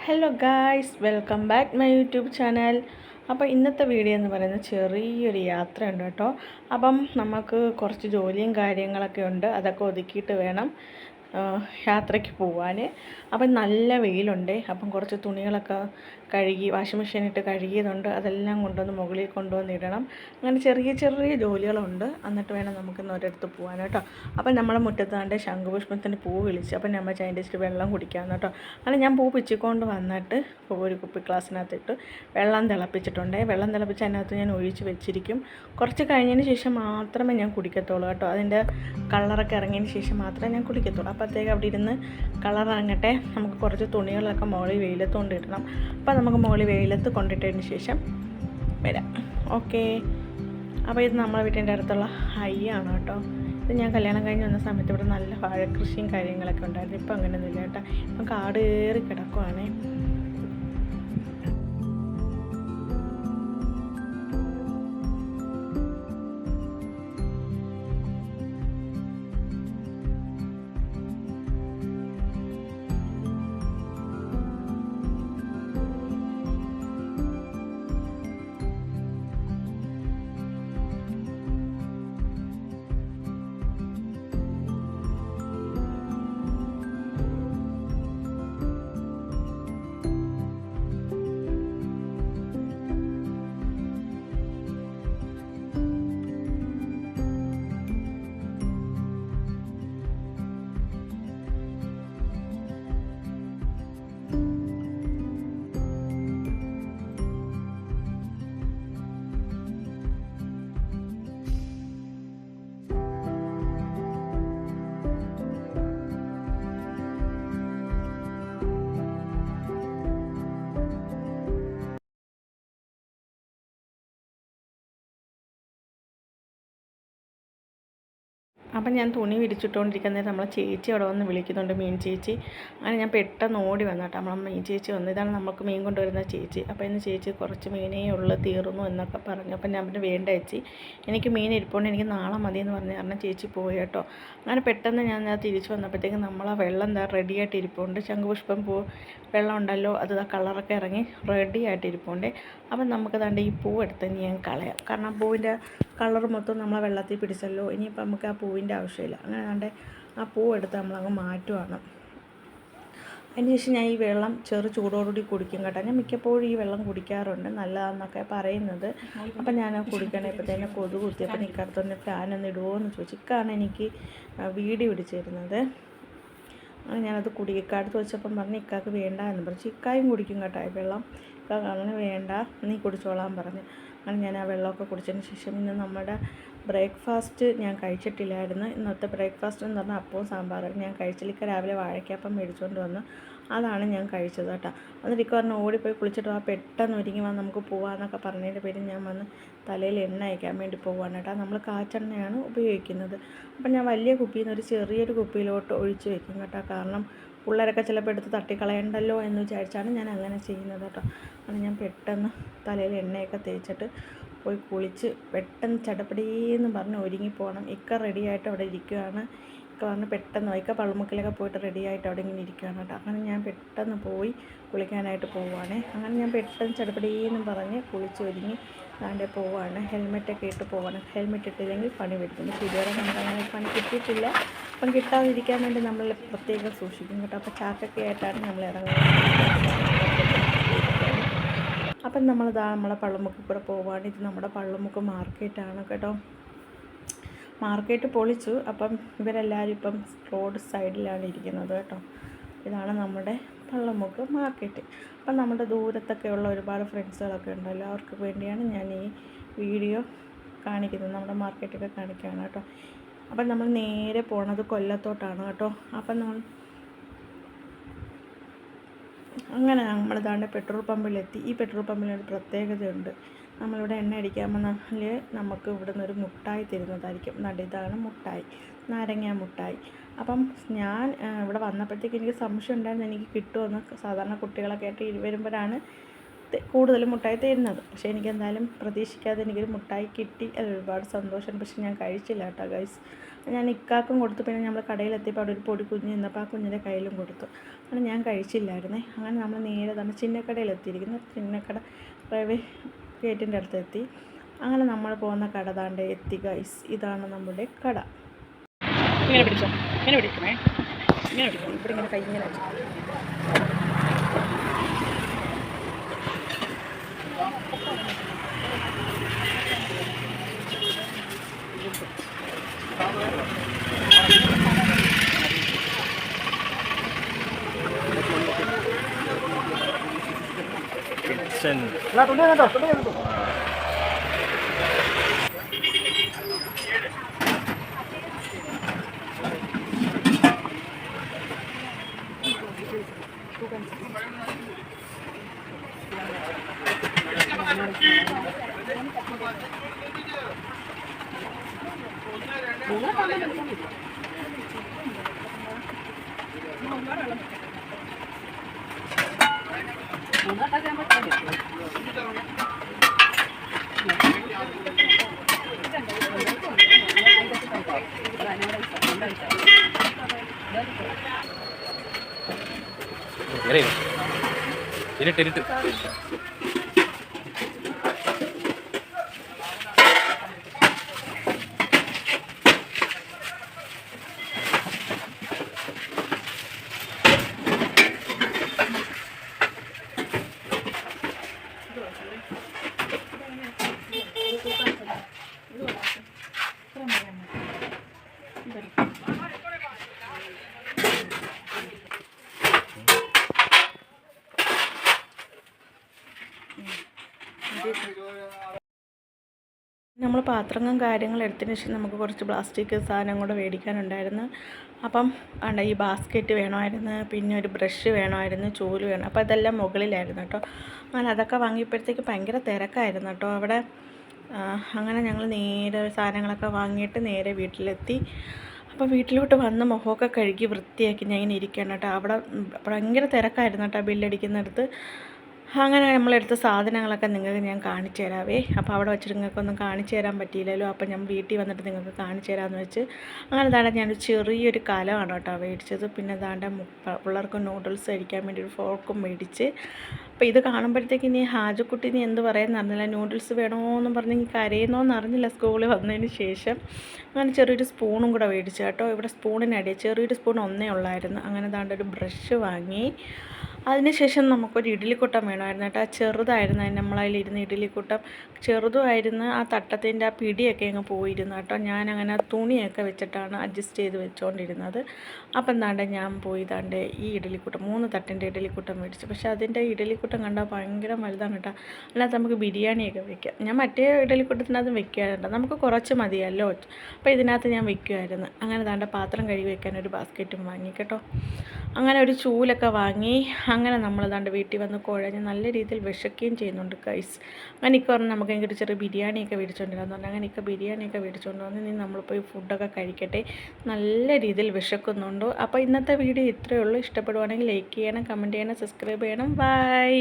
Hello guys, welcome back my YouTube channel. അപ്പോൾ ഇന്നത്തെ video എന്ന് പറയുന്നത് ചെറിയൊരു യാത്രയുണ്ട് കേട്ടോ. അപ്പം നമുക്ക് കുറച്ച് ജോലിയും കാര്യങ്ങളൊക്കെ ഉണ്ട്, അതൊക്കെ ഒതുക്കിയിട്ട് വേണം യാത്രയ്ക്ക് പോവാൻ. അപ്പം നല്ല വെയിലുണ്ട്. അപ്പം കുറച്ച് തുണികളൊക്കെ കഴുകി വാഷിംഗ് മെഷീനിട്ട് കഴുകിയതുണ്ട്, അതെല്ലാം കൊണ്ടുവന്ന് മുകളിൽ കൊണ്ടുവന്നിടണം. അങ്ങനെ ചെറിയ ചെറിയ ജോലികളുണ്ട്. എന്നിട്ട് വേണം നമുക്കിന്ന് ഒരിടത്ത് പോകാൻ കേട്ടോ. അപ്പം നമ്മുടെ മുറ്റത്താണ്ട് ശംഖുപുഷ്പത്തിൻ്റെ പൂ വിളിച്ച്, അപ്പം നമ്മൾ അതിൻ്റെ ഇച്ചിരി വെള്ളം കുടിക്കാമെന്ന് കേട്ടോ. അങ്ങനെ ഞാൻ പൂ പിച്ചിക്കൊണ്ട് വന്നിട്ട് ഒരു കുപ്പി ഗ്ലാസ്സിനകത്തിട്ട് വെള്ളം തിളപ്പിച്ചിട്ടുണ്ട്. വെള്ളം തിളപ്പിച്ച് അതിനകത്ത് ഞാൻ ഒഴിച്ച് വെച്ചിരിക്കും. കുറച്ച് കഴിഞ്ഞതിന് ശേഷം മാത്രമേ ഞാൻ കുടിക്കത്തുള്ളൂ കേട്ടോ. അതിൻ്റെ കളറൊക്കെ ഇറങ്ങിയതിന് ശേഷം മാത്രമേ ഞാൻ കുടിക്കത്തുള്ളൂ. അപ്പോഴത്തേക്ക് അവിടെ ഇരുന്ന് കളർ ഇറങ്ങട്ടെ. നമുക്ക് കുറച്ച് തുണികളൊക്കെ മുകളിൽ വെയിലത്ത് കൊണ്ടിടണം. അപ്പോൾ നമുക്ക് മുകളിൽ വെയിലത്ത് കൊണ്ടിട്ടതിന് ശേഷം വരാം. ഓക്കേ. അപ്പോൾ ഇത് നമ്മളെ വീട്ടിൻ്റെ അടുത്തുള്ള ഹൈയാണ് കേട്ടോ. ഇത് ഞാൻ കല്യാണം കഴിഞ്ഞ് വന്ന സമയത്ത് ഇവിടെ നല്ല വാഴക്കൃഷിയും കാര്യങ്ങളൊക്കെ ഉണ്ടായിരുന്നു. ഇപ്പം അങ്ങനെയൊന്നുമില്ല കേട്ടോ. ഇപ്പം കാട് കയറി കിടക്കുവാണേ. അപ്പം ഞാൻ തുണി വിരിച്ചിട്ടുകൊണ്ടിരിക്കുന്നത് നമ്മളെ ചേച്ചി അവിടെ വന്ന് വിളിക്കുന്നുണ്ട്, മീൻ ചേച്ചി. അങ്ങനെ ഞാൻ പെട്ടെന്ന് ഓടി വന്നു കേട്ടോ. നമ്മളെ മീൻ ചേച്ചി വന്നു. ഇതാണ് നമുക്ക് മീൻ കൊണ്ടുവരുന്ന ചേച്ചി. അപ്പോൾ ഇന്ന് ചേച്ചി കുറച്ച് മീനേ ഉള്ളു, തീർന്നു എന്നൊക്കെ പറഞ്ഞു. അപ്പം ഞാൻ പിന്നെ വേണ്ട ചേച്ചി, എനിക്ക് മീൻ ഇരിപ്പുണ്ട്, എനിക്ക് നാളെ മതി എന്ന് പറഞ്ഞ കാരണം ചേച്ചി പോയി കേട്ടോ. അങ്ങനെ പെട്ടെന്ന് ഞാൻ തിരിച്ചു വന്നപ്പോഴത്തേക്ക് നമ്മളെ വെള്ളം എന്താ റെഡിയായിട്ട് ഇരിപ്പുണ്ട്. ശംഖുപുഷ്പം വെള്ളം ഉണ്ടല്ലോ, അത് കളറൊക്കെ ഇറങ്ങി റെഡി ആയിട്ട് ഇരിപ്പുണ്ട്. അപ്പം നമുക്ക് ദാണ്ട് ഈ പൂ എടുത്ത് ഞാൻ കളയാം. കാരണം പൂവിൻ്റെ കളർ മൊത്തം നമ്മളെ വെള്ളത്തിൽ പിടിച്ചല്ലോ. ഇനിയിപ്പോൾ നമുക്ക് ആ പൂവിൻ്റെ ആവശ്യമില്ല. അങ്ങനെ ദാണ്ട് ആ പൂ എടുത്ത് നമ്മളങ്ങ് മാറ്റുവാണ്. അതിന് ശേഷം ഞാൻ ഈ വെള്ളം ചൂടോടുകൂടി കുടിക്കും കേട്ടോ. ഞാൻ മിക്കപ്പോഴും ഈ വെള്ളം കുടിക്കാറുണ്ട്, നല്ലതാണെന്നൊക്കെ പറയുന്നത്. അപ്പം ഞാൻ കുടിക്കണം. ഇപ്പോഴത്തേനെ കൊതു കുത്തിയപ്പോൾ നിൽക്കാത്തന്നെ ഫാനൊന്ന് ഇടുമോ എന്ന് ചോദിച്ചു. ഇക്കാണ് എനിക്ക് വീഡിയോ പിടിച്ചു തരുന്നത്. അങ്ങനെ ഞാനത് ഇക്കാടുത്ത് വെച്ചപ്പം പറഞ്ഞ് ഇക്കാക്ക് വേണ്ട എന്ന് പറഞ്ഞു. ഇക്കായും കുടിക്കും കേട്ടോ ഈ വെള്ളം. ഇക്കാക്ക് അങ്ങനെ വേണ്ട, നീ കുടിച്ചോളാൻ പറഞ്ഞു. അങ്ങനെ ഞാൻ ആ വെള്ളമൊക്കെ കുടിച്ചതിന് ശേഷം ഇന്ന് നമ്മുടെ ബ്രേക്ക്ഫാസ്റ്റ് ഞാൻ കഴിച്ചിട്ടില്ലായിരുന്നു. ഇന്നത്തെ ബ്രേക്ക്ഫാസ്റ്റ് എന്ന് പറഞ്ഞാൽ അപ്പവും സാമ്പാറും ഞാൻ കഴിച്ചില്ല. രാവിലെ വാഴയ്ക്കപ്പം മേടിച്ചുകൊണ്ട് വന്നു, അതാണ് ഞാൻ കഴിച്ചത് കേട്ടോ. എന്നിട്ട് ഇക്ക പറഞ്ഞ് ഓടിപ്പോയി കുളിച്ചിട്ട് പെട്ടെന്ന് ഒരുങ്ങി വന്ന് നമുക്ക് പോകാമെന്നൊക്കെ പറഞ്ഞതിൻ്റെ പേരിൽ ഞാൻ വന്ന് തലയിൽ എണ്ണ അയക്കാൻ വേണ്ടി പോവാണ് കേട്ടോ. നമ്മൾ കാച്ചെണ്ണയാണ് ഉപയോഗിക്കുന്നത്. അപ്പം ഞാൻ വലിയ കുപ്പിയിൽ നിന്ന് ഒരു ചെറിയൊരു കുപ്പിയിലോട്ട് ഒഴിച്ച് വെക്കും കേട്ടോ. കാരണം പിള്ളേരൊക്കെ ചിലപ്പോൾ എടുത്ത് തട്ടിക്കളയണ്ടല്ലോ എന്ന് വിചാരിച്ചാണ് ഞാൻ അങ്ങനെ ചെയ്യുന്നത് കേട്ടോ. അങ്ങനെ ഞാൻ പെട്ടെന്ന് തലയിൽ എണ്ണയൊക്കെ തേച്ചിട്ട് പോയി കുളിച്ച് പെട്ടെന്ന് ചടപടീന്ന് പറഞ്ഞ് ഒരുങ്ങിപ്പോകണം. ഇക്ക റെഡിയായിട്ട് അവിടെ ഇരിക്കുകയാണ്. ഇക്ക പറഞ്ഞ് പെട്ടെന്ന് ഇക്ക പള്ളിമുക്കിലൊക്കെ പോയിട്ട് റെഡിയായിട്ട് അവിടെ ഇങ്ങനെ ഇരിക്കുകയാണ് കേട്ടോ. അങ്ങനെ ഞാൻ പെട്ടെന്ന് പോയി കുളിക്കാനായിട്ട് പോവുകയാണ്. അങ്ങനെ ഞാൻ പെട്ടെന്ന് ചടപടീന്ന് പറഞ്ഞ് കുളിച്ചൊരുങ്ങി അതിൻ്റെ പോവാണ്. ഹെൽമെറ്റൊക്കെ ഇട്ട് പോകണം. ഹെൽമെറ്റ് ഇട്ടില്ലെങ്കിൽ പണി വരുത്തുന്നു. ഇതുവരെ നമുക്ക് അങ്ങനെ പണി കിട്ടിയിട്ടില്ല. അപ്പം കിട്ടാതിരിക്കാൻ വേണ്ടി നമ്മൾ പ്രത്യേകം സൂക്ഷിക്കും കേട്ടോ. അപ്പോൾ ചാക്കൊക്കെ ആയിട്ടാണ് നമ്മൾ ഇറങ്ങുന്നത്. അപ്പം നമ്മളെ പള്ളിമുക്കിൽ കൂടെ പോവുകയാണ്. ഇത് നമ്മുടെ പള്ളിമുക്ക് മാർക്കറ്റാണ് കേട്ടോ. മാർക്കറ്റ് പൊളിച്ചു. അപ്പം ഇവരെല്ലാവരും ഇപ്പം റോഡ് സൈഡിലാണ് ഇരിക്കുന്നത് കേട്ടോ. ഇതാണ് നമ്മുടെ പള്ളിമുക്ക് മാർക്കറ്റ്. അപ്പം നമ്മുടെ ദൂരത്തൊക്കെയുള്ള ഒരുപാട് ഫ്രണ്ട്സുകളൊക്കെ ഉണ്ടല്ലോ, അവർക്ക് വേണ്ടിയാണ് ഞാൻ ഈ വീഡിയോ കാണിക്കുന്നത്. നമ്മുടെ മാർക്കറ്റൊക്കെ കാണിക്കുകയാണ് കേട്ടോ. അപ്പം നമ്മൾ നേരെ പോണത് കൊല്ലത്തോട്ടാണ് കേട്ടോ. അപ്പം അങ്ങനെ നമ്മളിതാണ്ട് പെട്രോൾ പമ്പിലെത്തി. ഈ പെട്രോൾ പമ്പിലൊരു പ്രത്യേകതയുണ്ട്. നമ്മളിവിടെ എണ്ണ അടിക്കാൻ വന്നാൽ നമുക്ക് ഇവിടെ നിന്നൊരു മുട്ടായി തരുന്നതായിരിക്കും. ഇതാണ് മുട്ടായി, നാരങ്ങ മുട്ടായി. അപ്പം ഞാൻ ഇവിടെ വന്നപ്പോഴത്തേക്ക് എനിക്ക് സംശയം ഉണ്ടായിരുന്നു എനിക്ക് കിട്ടുമെന്ന്. സാധാരണ കുട്ടികളൊക്കെ ആയിട്ട് വരുമ്പോഴാണ് കൂടുതലും മുട്ടായി തരുന്നത്. പക്ഷേ എനിക്കെന്തായാലും പ്രതീക്ഷിക്കാതെ എനിക്കൊരു മുട്ടായി കിട്ടി. അത് ഒരുപാട് സന്തോഷം. പക്ഷെ ഞാൻ കഴിച്ചില്ല കേട്ടോ ഗൈസ്. ഞാൻ ഇക്കാക്കും കൊടുത്തു. പിന്നെ നമ്മൾ കടയിലെത്തിയപ്പോൾ അവിടെ ഒരു പൊടി കുഞ്ഞ് നിന്നപ്പോൾ ആ കുഞ്ഞിൻ്റെ കയ്യിലും കൊടുത്തു. അങ്ങനെ ഞാൻ കഴിച്ചില്ലായിരുന്നേ. അങ്ങനെ നമ്മൾ നേരെ തന്നെ ചിന്നക്കടയിൽ എത്തിയിരിക്കുന്നു. ചിന്നക്കട റെയിൽവേ ഗേറ്റിൻ്റെ അടുത്തെത്തി. അങ്ങനെ നമ്മൾ പോകുന്ന കട താണ്ട് എത്തി ഗൈസ്. ഇതാണ് നമ്മുടെ കട. ഇങ്ങനെ പിടിച്ചോ, ഇങ്ങനെ പിടിക്കണേ, ഇങ്ങനെ പിടിക്കണം. ഇവിടെ ഇങ്ങനെ കൈ ഇങ്ങനെ വെച്ചു. ഇരുട്ട് നമ്മൾ പാത്രങ്ങളും കാര്യങ്ങളും എടുത്തതിന് ശേഷം നമുക്ക് കുറച്ച് പ്ലാസ്റ്റിക് സാധനം കൂടെ മേടിക്കാനുണ്ടായിരുന്നു. അപ്പം ഈ ബാസ്ക്കറ്റ് വേണമായിരുന്നു, പിന്നെ ഒരു ബ്രഷ് വേണമായിരുന്നു, ചൂല് വേണം. അപ്പോൾ അതെല്ലാം മുകളിലായിരുന്നു കേട്ടോ. അങ്ങനെ അതൊക്കെ വാങ്ങിയപ്പോഴത്തേക്ക് ഭയങ്കര തിരക്കായിരുന്നു കേട്ടോ അവിടെ. അങ്ങനെ ഞങ്ങൾ നേരെ സാധനങ്ങളൊക്കെ വാങ്ങിയിട്ട് നേരെ വീട്ടിലെത്തി. അപ്പോൾ വീട്ടിലോട്ട് വന്ന് മുഖമൊക്കെ കഴുകി വൃത്തിയാക്കി ഞാൻ ഇങ്ങനെ ഇരിക്കണം കേട്ടോ. അവിടെ ഭയങ്കര തിരക്കായിരുന്നു കേട്ടോ ബില്ലടിക്കുന്നിടത്ത്. അങ്ങനെ നമ്മളെടുത്ത സാധനങ്ങളൊക്കെ നിങ്ങൾക്ക് ഞാൻ കാണിച്ചു തരാവേ. അപ്പോൾ അവിടെ വെച്ചിട്ട് നിങ്ങൾക്കൊന്നും കാണിച്ചു തരാൻ പറ്റിയില്ലല്ലോ. അപ്പോൾ ഞാൻ വീട്ടിൽ വന്നിട്ട് നിങ്ങൾക്ക് കാണിച്ചു തരാമെന്ന് വെച്ച് അങ്ങനെ താണ്ട ഞാനൊരു ചെറിയൊരു കലമാണ് കേട്ടോ മേടിച്ചത്. പിന്നെ താണ്ട പിള്ളേർക്ക് നൂഡിൽസ് കഴിക്കാൻ വേണ്ടി ഒരു ഫോർക്കും മേടിച്ച്. അപ്പോൾ ഇത് കാണുമ്പോഴത്തേക്ക് ഇനി ഹാജക്കുട്ടി നീ എന്ത് പറയുമെന്ന് അറിഞ്ഞില്ല. നൂഡിൽസ് വേണമെന്ന് പറഞ്ഞ് ഇനി കരയുന്നോന്ന് അറിഞ്ഞില്ല സ്കൂളിൽ വന്നതിന് ശേഷം. അങ്ങനെ ചെറിയൊരു സ്പൂണും കൂടെ മേടിച്ചു കേട്ടോ. ഇവിടെ സ്പൂണിനടിയിൽ ചെറിയൊരു സ്പൂൺ ഒന്നേ ഉള്ളായിരുന്നു. അങ്ങനെ താണ്ട ഒരു ബ്രഷ് വാങ്ങി. അതിനുശേഷം നമുക്കൊരു ഇഡ്ഡലിക്കുട്ടം വേണമായിരുന്നു കേട്ടോ. ചെറുതായിരുന്നു നമ്മളതിലിരുന്ന് ഇഡ്ഡലിക്കുട്ടം ചെറുതുമായിരുന്നു. ആ തട്ടത്തിൻ്റെ ആ പിടിയൊക്കെ അങ്ങ് പോയിരുന്നു കേട്ടോ. ഞാനങ്ങനെ തുണിയൊക്കെ വെച്ചിട്ടാണ് അഡ്ജസ്റ്റ് ചെയ്ത് വെച്ചുകൊണ്ടിരുന്നത്. അപ്പം എന്താണ്ട് ഞാൻ പോയി താണ്ട് ഈ ഇഡ്ഡലിക്കുട്ടം 3 തട്ടിൻ്റെ ഇഡ്ഡലിക്കുട്ടം മേടിച്ചു. പക്ഷേ അതിൻ്റെ ഇഡ്ഡലിക്കുട്ടം കണ്ടാൽ ഭയങ്കര വലുതാണ് കേട്ടോ. അല്ലാതെ നമുക്ക് ബിരിയാണിയൊക്കെ വെക്കാം. ഞാൻ മറ്റേ ഇഡ്ഡലിക്കുട്ടത്തിനകത്ത് വെക്കാറുണ്ട്, നമുക്ക് കുറച്ച് മതിയല്ലോ. അപ്പോൾ ഇതിനകത്ത് ഞാൻ വെക്കുമായിരുന്നു. അങ്ങനെ താണ്ട പാത്രം കഴുകി വെക്കാൻ ഒരു ബാസ്ക്കറ്റും വാങ്ങി കേട്ടോ. അങ്ങനെ ഒരു ചൂലൊക്കെ വാങ്ങി. അങ്ങനെ നമ്മൾ താണ്ട് വീട്ടിൽ വന്ന് കുഴഞ്ഞ് നല്ല രീതിയിൽ വിശക്കുകയും ചെയ്യുന്നുണ്ട് ഗൈസ്. അങ്ങനെ ഇക്ക പറഞ്ഞ് നമുക്ക് ഒരു ചെറിയ ബിരിയാണിയൊക്കെ മേടിച്ചുകൊണ്ടിരാന്ന് പറഞ്ഞു. അങ്ങനെ ഇക്ക ബിരിയാണിയൊക്കെ മേടിച്ചുകൊണ്ട് വന്ന് ഇനി നമ്മൾ പോയി ഫുഡൊക്കെ കഴിക്കട്ടെ. നല്ല രീതിയിൽ വിശക്കുന്നുണ്ട്. അപ്പോൾ ഇന്നത്തെ വീഡിയോ ഇത്രയേ ഉള്ളൂ. ഇഷ്ടപ്പെടുവാണെങ്കിൽ ലൈക്ക് ചെയ്യണം, കമൻറ്റ് ചെയ്യണം, സബ്സ്ക്രൈബ് ചെയ്യണം. ബൈ.